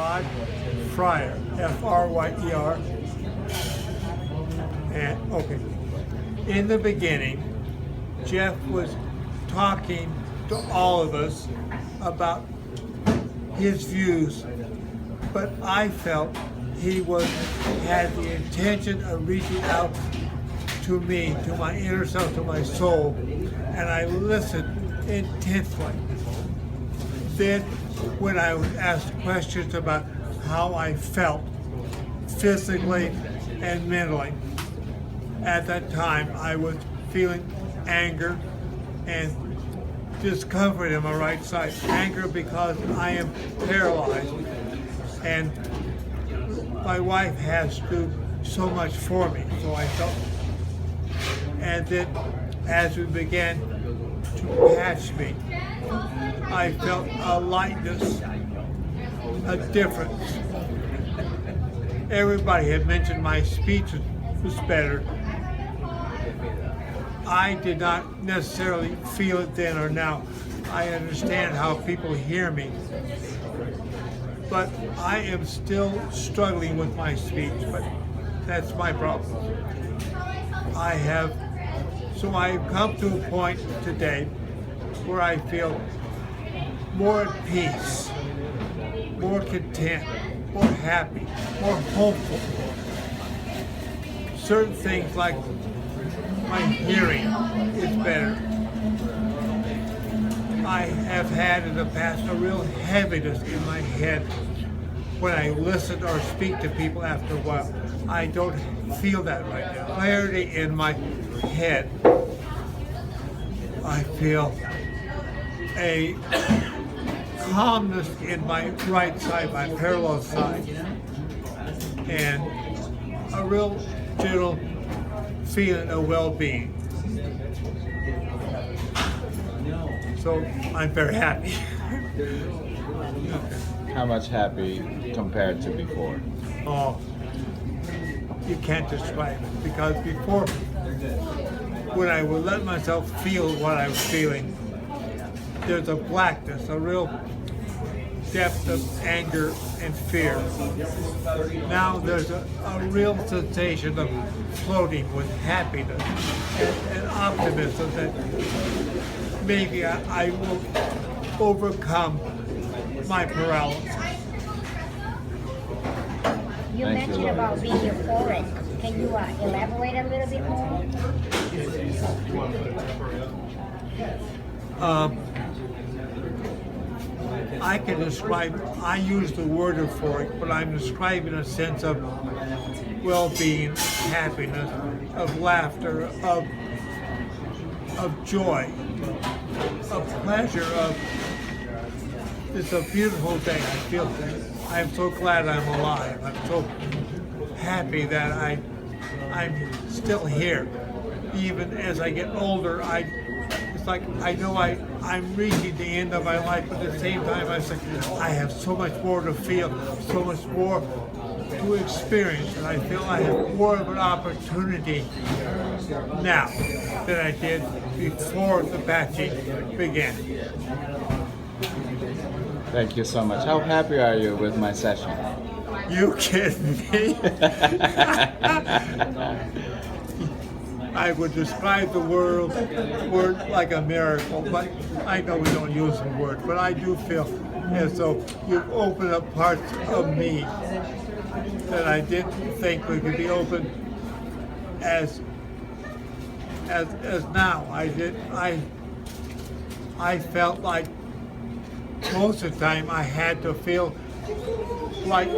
Rod Fryer, Fryer. And okay, in the beginning, Jeff was talking to all of us about his views, but I felt he had the intention of reaching out to me, to my inner self, to my soul, and I listened intently. Then, when I was asked questions about how I felt physically and mentally, at that time I was feeling anger and discomfort in my right side. Anger because I am paralyzed, and my wife has to do so much for me, so I felt. And then as we began to patch me, I felt a lightness, a difference. Everybody had mentioned my speech was better. I did not necessarily feel it then or now. I understand how people hear me, but I am still struggling with my speech, but that's my problem. I've come to a point today where I feel more at peace, more content, more happy, more hopeful. Certain things like my hearing is better. I have had in the past a real heaviness in my head when I listen or speak to people after a while. I don't feel that right now. Clarity in my head. I feel a calmness in my right side, my parallel side, and a real general feeling of well-being. So I'm very happy. How much happy compared to before? Oh, you can't describe it, because before, when I would let myself feel what I was feeling, there's a blackness, a real depth of anger and fear. Now there's a real sensation of floating with happiness and optimism that maybe I will overcome my paralysis. You Thank mentioned you, about being euphoric. Can you elaborate a little bit more? I can describe, I use the word euphoric, but I'm describing a sense of well-being, happiness, of laughter, of joy, of pleasure, it's a beautiful day. I'm so glad I'm alive. I'm so happy that I'm still here. Even as I get older, it's like I know I'm reaching the end of my life, but at the same time I have so much more to feel, so much more to experience, and I feel I have more of an opportunity now than I did before the patching began. Thank you so much. How happy are you with my session? You kidding me? I would describe the word like a miracle, but I know we don't use the word, but I do feel as though you've opened up parts of me that I didn't think we could be open as now. I felt like most of the time I had to feel like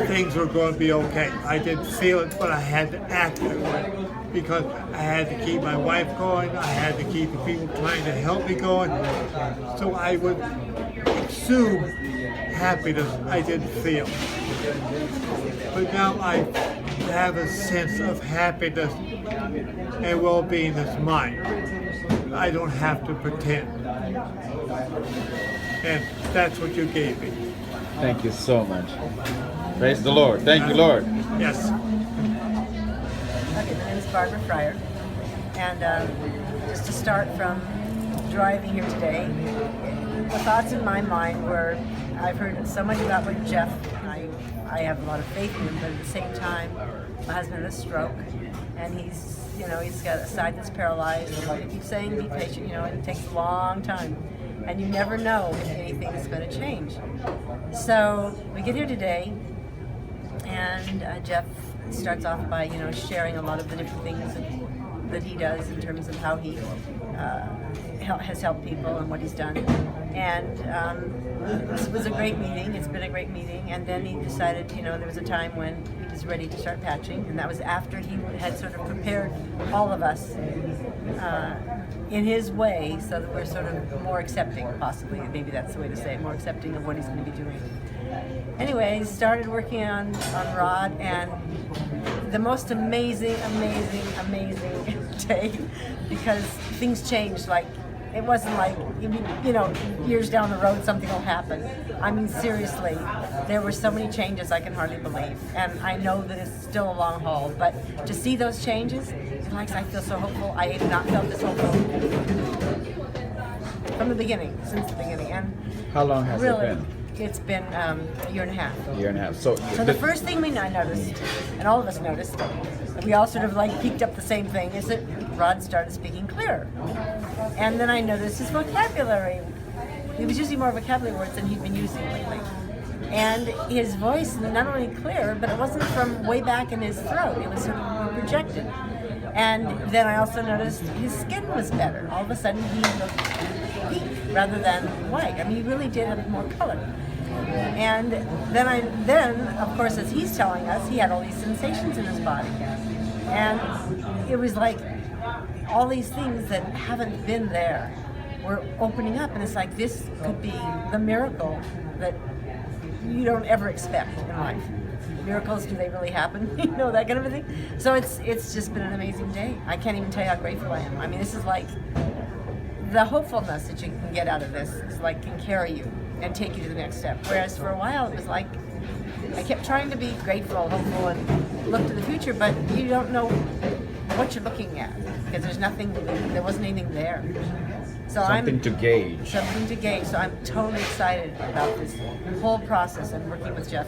things were going to be okay. I didn't feel it, but I had to act that way because I had to keep my wife going. I had to keep the people trying to help me going. So I would exude happiness I didn't feel. But now I have a sense of happiness and well-being that's mine. I don't have to pretend. And that's what you gave me. Thank you so much. Praise the Lord. Thank you, Lord. Yes. Okay, my name is Barbara Fryer, and just to start from driving here today, the thoughts in my mind were I've heard so much about what Jeff, and I have a lot of faith in him, but at the same time, my husband had a stroke, and he's got a side that's paralyzed. And I keep saying, be patient, it takes a long time, and you never know if anything is going to change. So we get here today, and Jeff starts off by, sharing a lot of the different things that he does in terms of how he has helped people and what he's done. And this was a great meeting. It's been a great meeting. And then he decided, there was a time when he was ready to start patching, and that was after he had sort of prepared all of us in his way, so that we're sort of more accepting, possibly, maybe that's the way to say it, more accepting of what he's going to be doing. Anyway, he started working on Rod, and the most amazing day, because things changed. Like, it wasn't like, years down the road something will happen. I mean, seriously, there were so many changes I can hardly believe. And I know that it's still a long haul, but to see those changes, I feel so hopeful. I have not felt this hopeful from the beginning, since the beginning. And How long has really, it been? it's been a year and a half. A year and a half. So The first thing I noticed, and all of us noticed, we all sort of picked up the same thing, is that Rod started speaking clearer. And then I noticed his vocabulary. He was using more vocabulary words than he'd been using lately. And his voice, not only clear, but it wasn't from way back in his throat. It was sort of more projected. And then I also noticed his skin was better. All of a sudden he looked pink rather than white. I mean, he really did have more color. And then of course, as he's telling us, he had all these sensations in his body. And it was like all these things that haven't been there were opening up. And it's like, this could be the miracle that you don't ever expect in life. Miracles, do they really happen? That kind of a thing. So it's just been an amazing day. I can't even tell you how grateful I am. I mean, this is like the hopefulness that you can get out of this is can carry you and take you to the next step. Whereas for a while it was like I kept trying to be grateful, hopeful, and look to the future, but you don't know what you're looking at because there wasn't anything there. So something to gauge. Something to gauge. So I'm totally excited about this whole process and working with Jeff.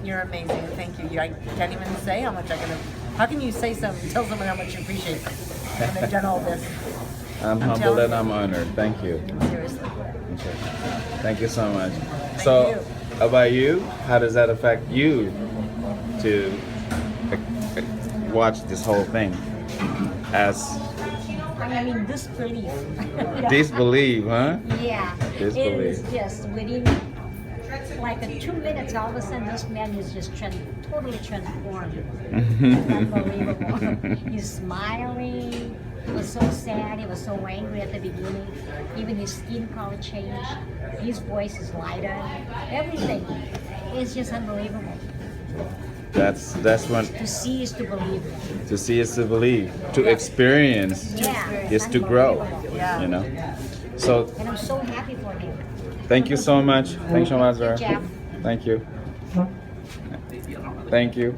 You're amazing. Thank you. I can't even say how much how can you say something, tell someone how much you appreciate them when they've done all this? I'm humbled and I'm honored. Thank you. Seriously. Okay. Thank you so much. you. About you, how does that affect you to watch this whole thing as I mean, disbelief. disbelief, huh? Yeah. Disbelief. It is just within 2 minutes, all of a sudden, this man is just totally transformed. It's unbelievable. He's smiling. He was so sad. He was so angry at the beginning. Even his skin color changed. His voice is lighter. Everything is just unbelievable. That's what To see is to believe. to see is to believe. To experience Yeah. is to grow. Yeah. So And I'm so happy for him. thank you so much. Thanks so much, sir. Jeff. Thank you. Thank you.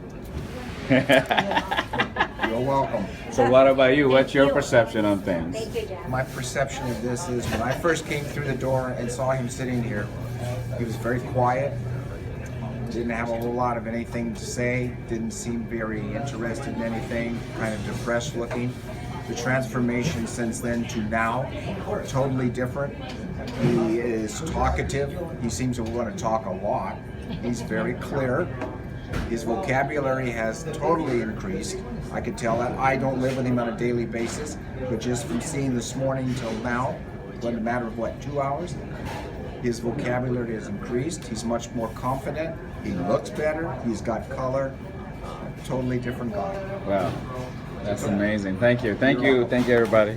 You're welcome. So what about you? What's your you. perception on things? Thank you, Jeff. My perception of this is when I first came through the door and saw him sitting here, he was very quiet, didn't have a whole lot of anything to say, didn't seem very interested in anything, kind of depressed looking. The transformation since then to now, totally different. He is talkative. He seems to want to talk a lot. He's very clear. His vocabulary has totally increased. I could tell that. I don't live with him on a daily basis, but just from seeing this morning till now, in a matter of 2 hours, his vocabulary has increased. He's much more confident. He looks better. He's got color. Totally different guy. Wow. That's amazing. Thank you. Thank you. Thank you, everybody.